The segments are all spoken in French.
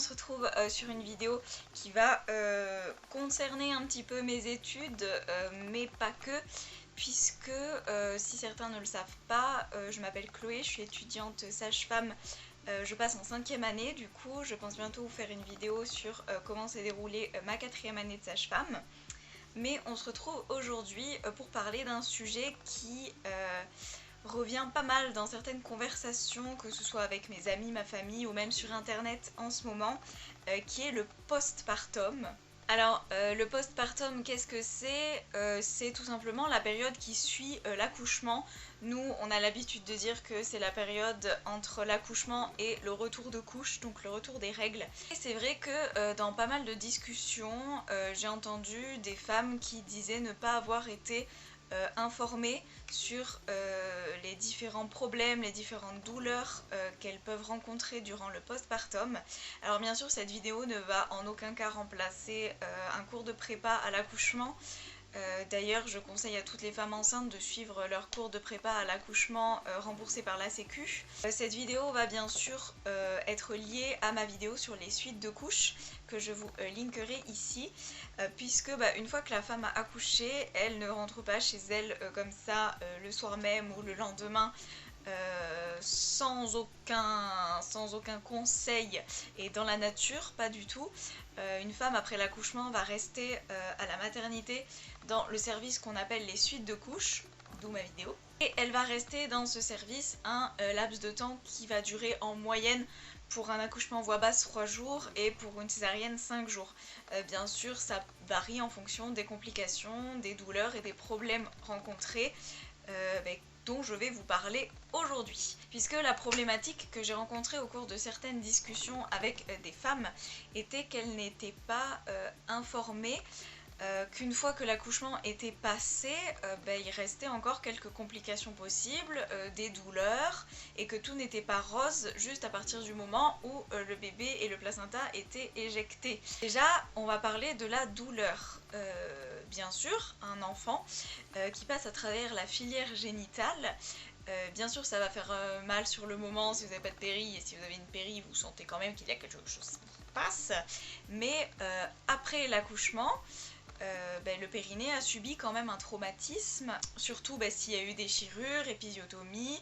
se retrouve sur une vidéo qui va concerner un petit peu mes études, mais pas que, puisque si certains ne le savent pas, je m'appelle Chloé, je suis étudiante sage-femme, je passe en 5e année, du coup je pense bientôt vous faire une vidéo sur comment s'est déroulée ma 4e année de sage-femme. Mais on se retrouve aujourd'hui pour parler d'un sujet qui revient pas mal dans certaines conversations, que ce soit avec mes amis, ma famille ou même sur internet en ce moment, qui est le postpartum. Alors le postpartum, qu'est-ce que c'est? C'est tout simplement la période qui suit l'accouchement. Nous on a l'habitude de dire que c'est la période entre l'accouchement et le retour de couche, donc le retour des règles. Et c'est vrai que dans pas mal de discussions, j'ai entendu des femmes qui disaient ne pas avoir été informées sur les différents problèmes, les différentes douleurs qu'elles peuvent rencontrer durant le postpartum. Alors bien sûr cette vidéo ne va en aucun cas remplacer un cours de prépa à l'accouchement. D'ailleurs je conseille à toutes les femmes enceintes de suivre leur cours de prépa à l'accouchement remboursé par la Sécu. Cette vidéo va bien sûr être liée à ma vidéo sur les suites de couches que je vous linkerai ici, puisque une fois que la femme a accouché, elle ne rentre pas chez elle comme ça le soir même ou le lendemain sans aucun conseil et dans la nature, pas du tout. Une femme après l'accouchement va rester à la maternité dans le service qu'on appelle les suites de couches, d'où ma vidéo. Et elle va rester dans ce service un laps de temps qui va durer en moyenne pour un accouchement voix basse 3 jours et pour une césarienne 5 jours. Bien sûr ça varie en fonction des complications, des douleurs et des problèmes rencontrés dont je vais vous parler aujourd'hui. Puisque la problématique que j'ai rencontrée au cours de certaines discussions avec des femmes était qu'elles n'étaient pas informées qu'une fois que l'accouchement était passé, il restait encore quelques complications possibles, des douleurs, et que tout n'était pas rose juste à partir du moment où le bébé et le placenta étaient éjectés. Déjà, on va parler de la douleur. Bien sûr, un enfant qui passe à travers la filière génitale, bien sûr ça va faire mal sur le moment si vous n'avez pas de péri, et si vous avez une péri vous sentez quand même qu'il y a quelque chose qui passe, mais après l'accouchement, le périnée a subi quand même un traumatisme, surtout s'il y a eu des déchirures, épisiotomie,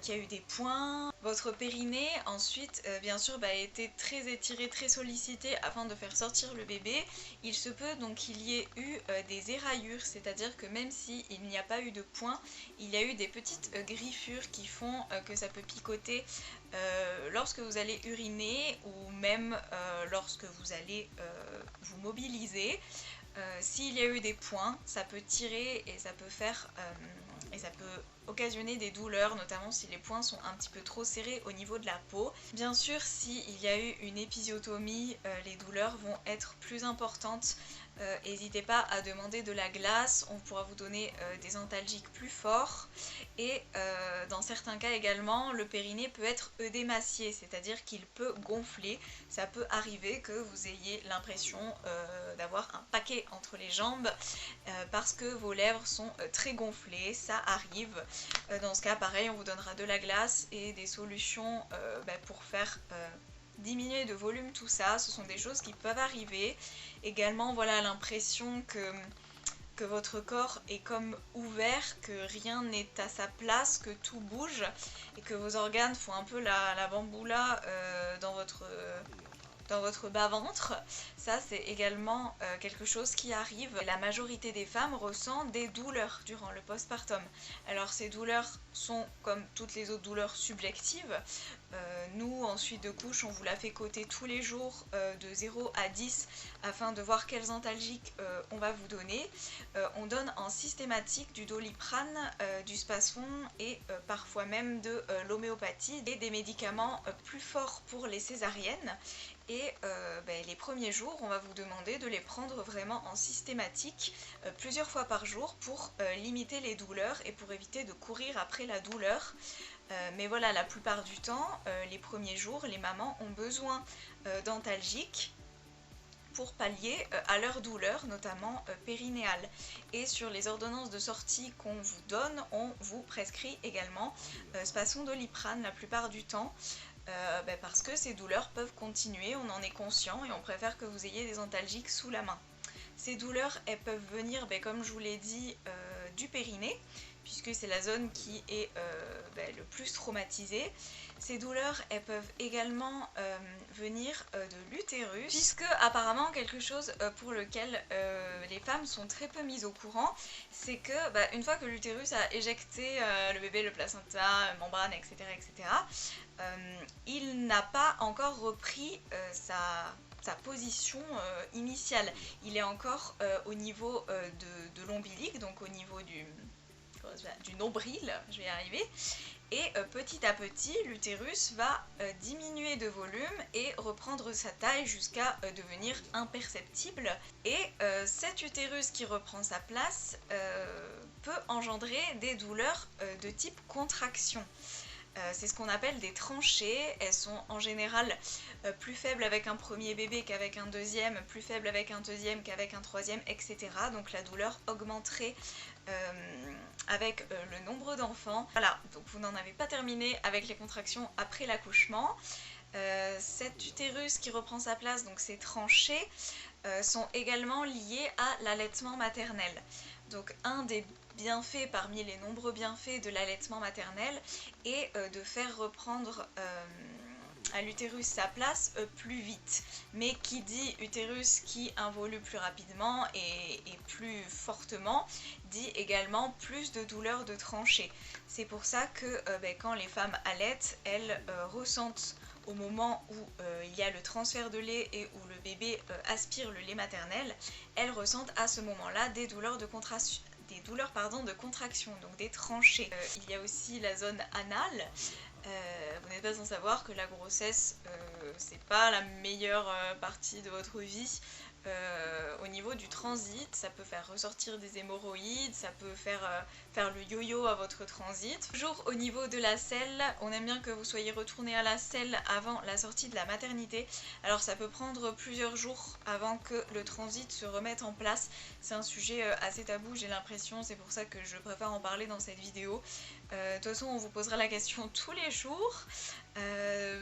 qu'il y a eu des points. Votre périnée ensuite bien sûr a été très étiré, très sollicité afin de faire sortir le bébé. Il se peut donc qu'il y ait eu des éraillures, c'est-à-dire que même s'il n'y a pas eu de points, il y a eu des petites griffures qui font que ça peut picoter lorsque vous allez uriner ou même lorsque vous allez vous mobiliser. S'il y a eu des points, ça peut tirer et ça peut faire et ça peut occasionner des douleurs, notamment si les points sont un petit peu trop serrés au niveau de la peau. Bien sûr, s'il y a eu une épisiotomie, les douleurs vont être plus importantes. N'hésitez pas à demander de la glace, on pourra vous donner des antalgiques plus forts. Et dans certains cas également, le périnée peut être œdémacié, c'est-à-dire qu'il peut gonfler. Ça peut arriver que vous ayez l'impression d'avoir un paquet entre les jambes parce que vos lèvres sont très gonflées, ça arrive. Dans ce cas, pareil, on vous donnera de la glace et des solutions pour faire diminuer de volume tout ça. Ce sont des choses qui peuvent arriver. Également, voilà, l'impression que votre corps est comme ouvert, que rien n'est à sa place, que tout bouge et que vos organes font un peu la bamboula dans votre bas-ventre. Ça c'est également quelque chose qui arrive. La majorité des femmes ressent des douleurs durant le postpartum. Alors ces douleurs sont comme toutes les autres douleurs subjectives. Nous en suite de couche on vous la fait coter tous les jours de 0 à 10 afin de voir quels antalgiques on va vous donner. On donne en systématique du Doliprane, du Spasfon et parfois même de l'homéopathie et des médicaments plus forts pour les césariennes. Et les premiers jours, on va vous demander de les prendre vraiment en systématique, plusieurs fois par jour pour limiter les douleurs et pour éviter de courir après la douleur. Mais voilà, la plupart du temps, les premiers jours, les mamans ont besoin d'antalgiques pour pallier à leur douleur, notamment périnéale. Et sur les ordonnances de sortie qu'on vous donne, on vous prescrit également Spasfon Doliprane la plupart du temps. parce que ces douleurs peuvent continuer, on en est conscient et on préfère que vous ayez des antalgiques sous la main. Ces douleurs, elles peuvent venir, comme je vous l'ai dit, du périnée, puisque c'est la zone qui est le plus traumatisée. Ces douleurs, elles peuvent également venir de l'utérus, puisque apparemment quelque chose pour lequel les femmes sont très peu mises au courant, c'est que une fois que l'utérus a éjecté le bébé, le placenta, membrane, etc., il n'a pas encore repris sa position initiale. Il est encore au niveau de l'ombilic, donc au niveau du nombril, je vais y arriver. Et petit à petit, l'utérus va diminuer de volume et reprendre sa taille jusqu'à devenir imperceptible. Et cet utérus qui reprend sa place peut engendrer des douleurs de type contraction. C'est ce qu'on appelle des tranchées. Elles sont en général plus faibles avec un premier bébé qu'avec un deuxième, plus faibles avec un deuxième qu'avec un troisième, etc. Donc la douleur augmenterait avec le nombre d'enfants. Voilà, donc vous n'en avez pas terminé avec les contractions après l'accouchement. Cet utérus qui reprend sa place, donc ces tranchées, sont également liées à l'allaitement maternel. Donc un des bienfaits parmi les nombreux bienfaits de l'allaitement maternel est de faire reprendre à l'utérus sa place plus vite. Mais qui dit utérus qui involue plus rapidement et plus fortement, dit également plus de douleurs de tranchée. C'est pour ça que quand les femmes allaitent, elles ressentent au moment où il y a le transfert de lait et où le bébé aspire le lait maternel, elles ressentent à ce moment-là des douleurs de contraction. Donc des tranchées. Il y a aussi la zone anale. Vous n'êtes pas sans savoir que la grossesse, c'est pas la meilleure partie de votre vie. Au niveau du transit, ça peut faire ressortir des hémorroïdes, ça peut faire le yo-yo à votre transit. Toujours au niveau de la selle, on aime bien que vous soyez retourné à la selle avant la sortie de la maternité. Alors ça peut prendre plusieurs jours avant que le transit se remette en place. C'est un sujet assez tabou, j'ai l'impression, c'est pour ça que je préfère en parler dans cette vidéo. De toute façon, on vous posera la question tous les jours.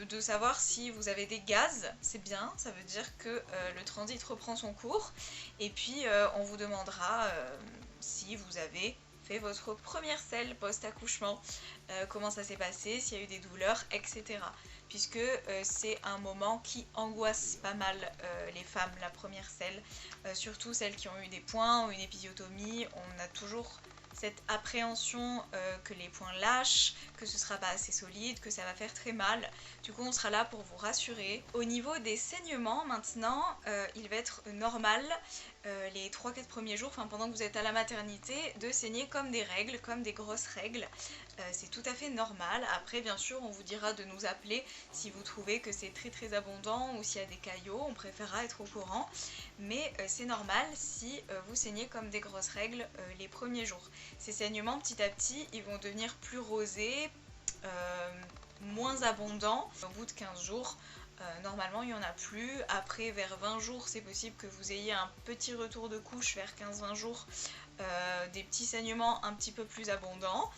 De savoir si vous avez des gaz, c'est bien, ça veut dire que le transit reprend son cours. Et puis on vous demandera si vous avez fait votre première selle post-accouchement, comment ça s'est passé, s'il y a eu des douleurs, etc. Puisque c'est un moment qui angoisse pas mal les femmes, la première selle, surtout celles qui ont eu des points ou une épisiotomie. On a toujours cette appréhension que les points lâchent, que ce sera pas assez solide, que ça va faire très mal. Du coup on sera là pour vous rassurer. Au niveau des saignements maintenant, il va être normal les 3-4 premiers jours, pendant que vous êtes à la maternité, de saigner comme des règles, comme des grosses règles. C'est tout à fait normal. Après bien sûr on vous dira de nous appeler si vous trouvez que c'est très très abondant ou s'il y a des caillots, on préférera être au courant. Mais c'est normal si vous saignez comme des grosses règles les premiers jours. Ces saignements petit à petit ils vont devenir plus rosés, moins abondants. Au bout de 15 jours, normalement il n'y en a plus. Après vers 20 jours c'est possible que vous ayez un petit retour de couche vers 15-20 jours, des petits saignements un petit peu plus abondants.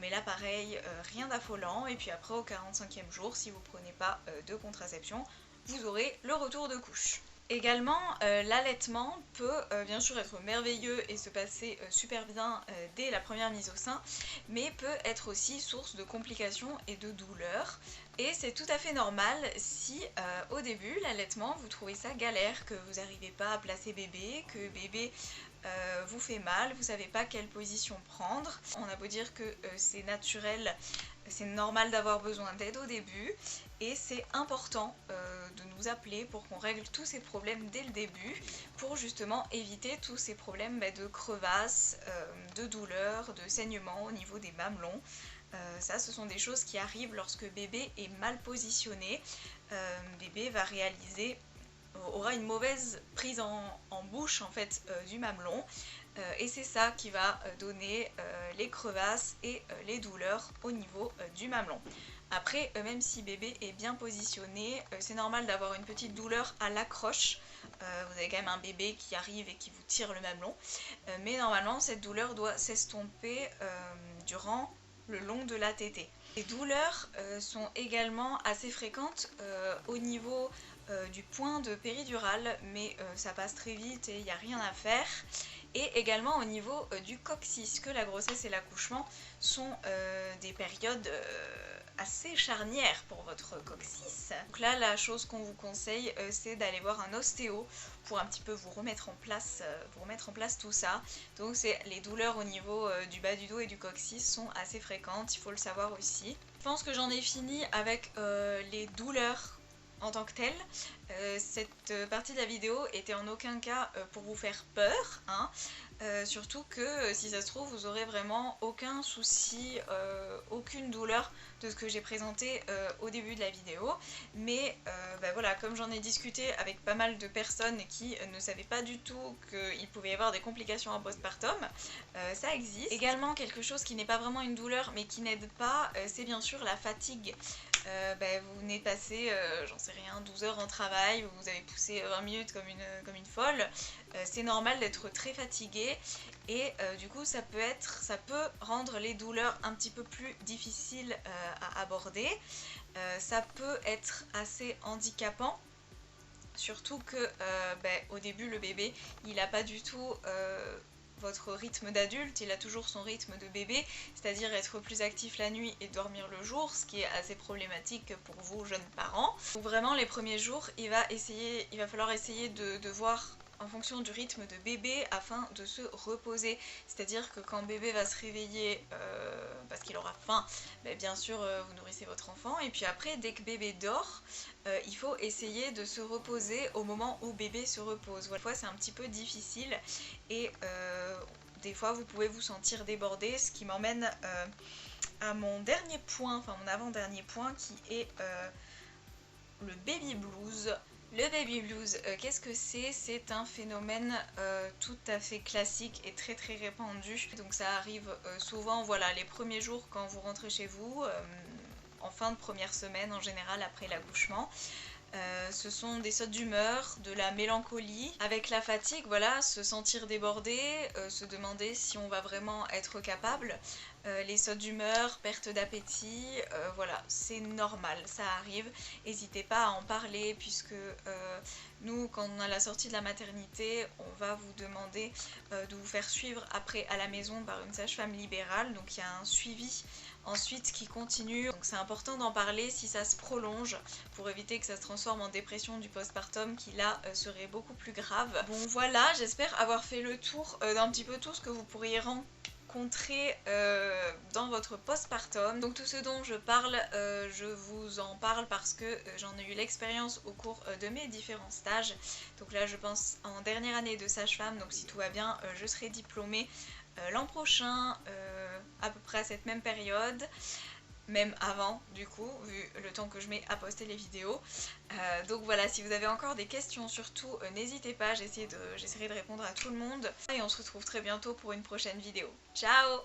Mais là pareil, rien d'affolant. Et puis après au 45e jour, si vous ne prenez pas de contraception, vous aurez le retour de couche. Également, l'allaitement peut bien sûr être merveilleux et se passer super bien dès la première mise au sein, mais peut être aussi source de complications et de douleurs. Et c'est tout à fait normal si au début, l'allaitement, vous trouvez ça galère, que vous n'arrivez pas à placer bébé, que bébé vous fait mal, vous savez pas quelle position prendre. On a beau dire que c'est naturel, c'est normal d'avoir besoin d'aide au début, et c'est important de nous appeler pour qu'on règle tous ces problèmes dès le début, pour justement éviter tous ces problèmes de crevasses, de douleurs, de saignements au niveau des mamelons. Ça, ce sont des choses qui arrivent lorsque bébé est mal positionné. Bébé aura une mauvaise prise en bouche en fait du mamelon, et c'est ça qui va donner les crevasses et les douleurs au niveau du mamelon. Après, même si bébé est bien positionné, c'est normal d'avoir une petite douleur à l'accroche. Vous avez quand même un bébé qui arrive et qui vous tire le mamelon, mais normalement cette douleur doit s'estomper durant le long de la tétée. Les douleurs sont également assez fréquentes au niveau du point de péridurale, mais ça passe très vite et il n'y a rien à faire. Et également au niveau du coccyx, que la grossesse et l'accouchement sont des périodes assez charnières pour votre coccyx. Donc là, la chose qu'on vous conseille, c'est d'aller voir un ostéo pour un petit peu vous remettre en place tout ça. Donc les douleurs au niveau du bas du dos et du coccyx sont assez fréquentes, il faut le savoir aussi. Je pense que j'en ai fini avec les douleurs en tant que telles. Cette partie de la vidéo était en aucun cas pour vous faire peur, hein. Surtout que si ça se trouve vous aurez vraiment aucun souci, aucune douleur de ce que j'ai présenté au début de la vidéo, mais voilà, comme j'en ai discuté avec pas mal de personnes qui ne savaient pas du tout qu'il pouvait y avoir des complications en postpartum, ça existe. Également quelque chose qui n'est pas vraiment une douleur mais qui n'aide pas, c'est bien sûr la fatigue. Vous venez de passer, j'en sais rien, 12 heures en travail, vous avez poussé 20 minutes comme une folle, c'est normal d'être très fatigué et du coup ça peut rendre les douleurs un petit peu plus difficiles à aborder. Ça peut être assez handicapant, surtout que au début le bébé il n'a pas du tout votre rythme d'adulte, il a toujours son rythme de bébé, c'est-à-dire être plus actif la nuit et dormir le jour, ce qui est assez problématique pour vous jeunes parents. Donc vraiment les premiers jours il va falloir essayer de voir en fonction du rythme de bébé afin de se reposer, c'est-à-dire que quand bébé va se réveiller parce qu'il aura faim, bien sûr vous nourrissez votre enfant, et puis après dès que bébé dort, il faut essayer de se reposer au moment où bébé se repose. Des fois c'est un petit peu difficile et des fois vous pouvez vous sentir débordé, ce qui m'emmène à mon dernier point, enfin mon avant-dernier point, qui est le baby blues. Le baby blues, qu'est-ce que c'est? C'est un phénomène tout à fait classique et très très répandu. Donc ça arrive souvent, voilà, les premiers jours quand vous rentrez chez vous, en fin de première semaine en général après l'accouchement. Ce sont des sautes d'humeur, de la mélancolie, avec la fatigue, voilà, se sentir débordé, se demander si on va vraiment être capable, les sautes d'humeur, perte d'appétit, voilà, c'est normal, ça arrive, n'hésitez pas à en parler puisque nous, quand on a la sortie de la maternité, on va vous demander de vous faire suivre après à la maison par une sage-femme libérale, donc il y a un suivi ensuite qui continue, donc c'est important d'en parler si ça se prolonge pour éviter que ça se transforme en dépression du postpartum qui là serait beaucoup plus grave. Bon voilà, j'espère avoir fait le tour d'un petit peu tout ce que vous pourriez rencontrer dans votre postpartum. Donc tout ce dont je parle, je vous en parle parce que j'en ai eu l'expérience au cours de mes différents stages. Donc là je pense en dernière année de sage-femme, donc si tout va bien je serai diplômée l'an prochain à peu près à cette même période, même avant du coup, vu le temps que je mets à poster les vidéos. Donc voilà, si vous avez encore des questions surtout, n'hésitez pas, j'essaierai de répondre à tout le monde. Et on se retrouve très bientôt pour une prochaine vidéo. Ciao!